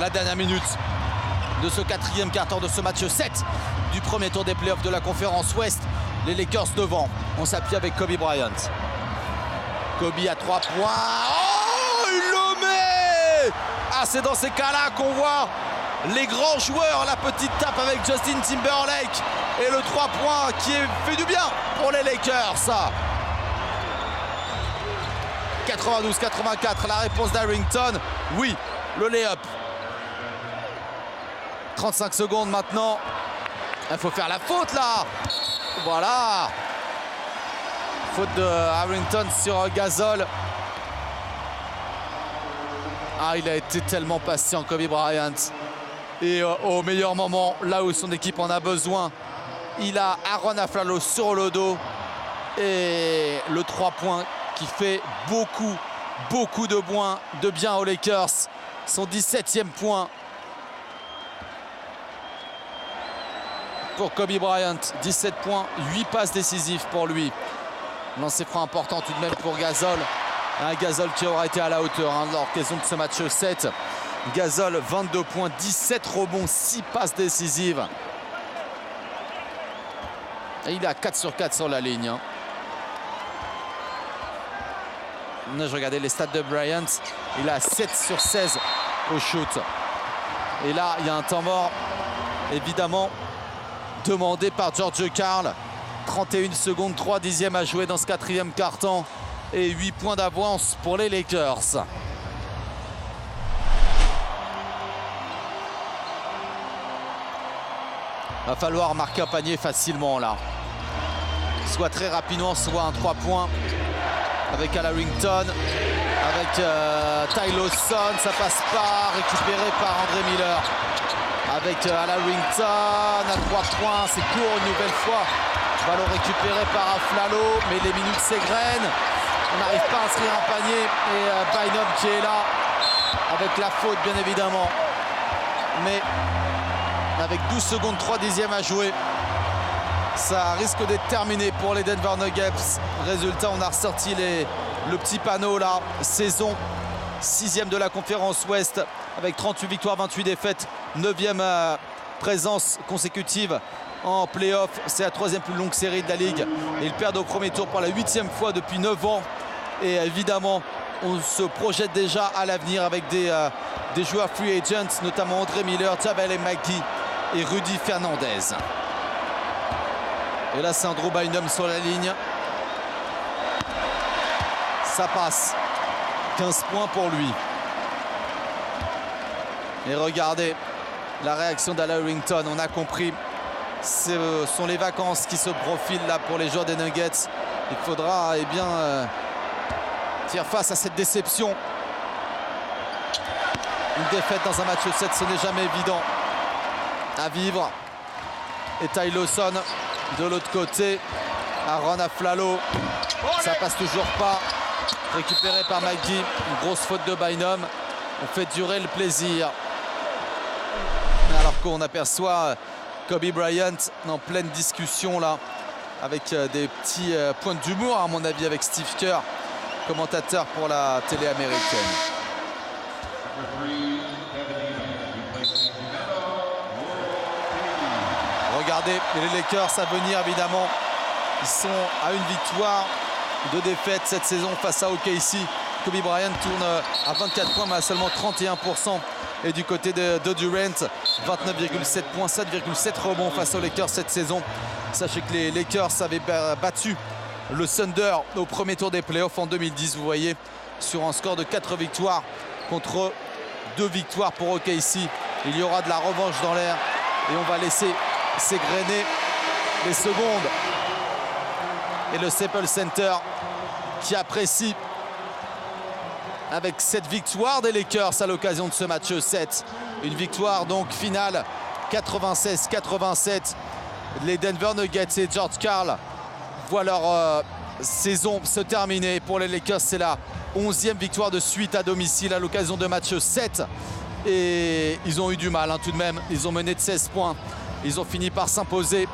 la dernière minute de ce quatrième quart-temps de ce match 7 du premier tour des playoffs de la conférence Ouest. Les Lakers devant. On s'appuie avec Kobe Bryant. Kobe à 3 points. Oh, il le met! Ah, c'est dans ces cas-là qu'on voit les grands joueurs. La petite tape avec Justin Timberlake. Et le 3 points qui fait du bien pour les Lakers. 92-84, la réponse d'Harrington. Oui, le lay-up. 35 secondes maintenant. Il faut faire la faute là. Voilà. Faute de Harrington sur Gasol. Ah, il a été tellement patient, Kobe Bryant. Et au meilleur moment, là où son équipe en a besoin, il a Arron Afflalo sur le dos. Et le 3 points qui fait beaucoup de bien aux Lakers. Son 17e point pour Kobe Bryant. 17 points, 8 passes décisives pour lui. Lancer franc important tout de même pour Gasol. Un Gasol qui aura été à la hauteur à l'occasion de ce match 7. Gasol, 22 points, 17 rebonds, 6 passes décisives. Et il est à 4 sur 4 sur la ligne. Je regardais les stats de Bryant. Il a 7 sur 16 au shoot. Et là, il y a un temps mort, évidemment, demandé par George Karl. 31 secondes, 3 dixièmes à jouer dans ce quatrième quart-temps. Et 8 points d'avance pour les Lakers. Va falloir marquer un panier facilement là. Soit très rapidement, soit un 3 points. Avec Al Harrington, avec Ty Lawson, ça passe pas, récupéré par André Miller. Avec Al Harrington à 3 points, c'est court une nouvelle fois. Ballon récupéré par Afflalo, mais les minutes s'égrènent. On n'arrive pas à inscrire un panier et Bynum qui est là, avec la faute bien évidemment. Mais avec 12 secondes, 3 dixièmes à jouer, ça risque d'être terminé pour les Denver Nuggets. Résultat, on a ressorti le petit panneau là. Saison 6e de la conférence Ouest avec 38 victoires, 28 défaites. 9e présence consécutive en play-off. C'est la 3e plus longue série de la ligue. Et ils perdent au premier tour pour la 8e fois depuis 9 ans. Et évidemment, on se projette déjà à l'avenir avec des joueurs free agents, notamment André Miller, JaVale McGee et Rudy Fernandez. Et là, c'est Andrew Bynum sur la ligne. Ça passe. 15 points pour lui. Et regardez la réaction d'Al Harrington. On a compris. Ce sont les vacances qui se profilent là pour les joueurs des Nuggets. Il faudra faire face à cette déception. Une défaite dans un match 7, ce n'est jamais évident à vivre. Et Ty Lawson de l'autre côté, Arron Afflalo, ça passe toujours pas. Récupéré par McGee, une grosse faute de Bynum. On fait durer le plaisir. Alors qu'on aperçoit Kobe Bryant en pleine discussion là, avec des petits points d'humour à mon avis avec Steve Kerr, commentateur pour la télé américaine. Regardez les Lakers à venir évidemment. Ils sont à une victoire, 2 défaites cette saison face à OKC. Kobe Bryant tourne à 24 points mais à seulement 31%. Et du côté de Durant, 29,7 points, 7,7 rebonds face aux Lakers cette saison. Sachez que les Lakers avaient battu le Thunder au premier tour des playoffs en 2010. Vous voyez, sur un score de 4 victoires contre 2 victoires pour OKC. Il y aura de la revanche dans l'air et on va laisser s'égrener les secondes. Et le Staples Center qui apprécie avec cette victoire des Lakers à l'occasion de ce match 7. Une victoire donc finale 96-87. Les Denver Nuggets et George Karl voient leur saison se terminer. Pour les Lakers, c'est la 11e victoire de suite à domicile à l'occasion de match 7. Et ils ont eu du mal tout de même. Ils ont mené de 16 points. Ils ont fini par s'imposer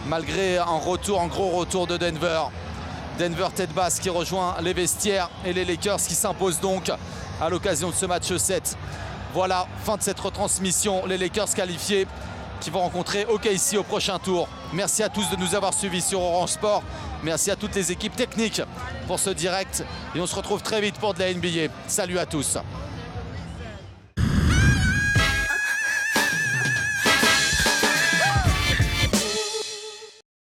malgré un gros retour de Denver. Denver tête basse qui rejoint les vestiaires et les Lakers qui s'imposent donc à l'occasion de ce match 7. Voilà, fin de cette retransmission. Les Lakers qualifiés qui vont rencontrer OKC au prochain tour. Merci à tous de nous avoir suivis sur Orange Sport. Merci à toutes les équipes techniques pour ce direct. Et on se retrouve très vite pour de la NBA. Salut à tous.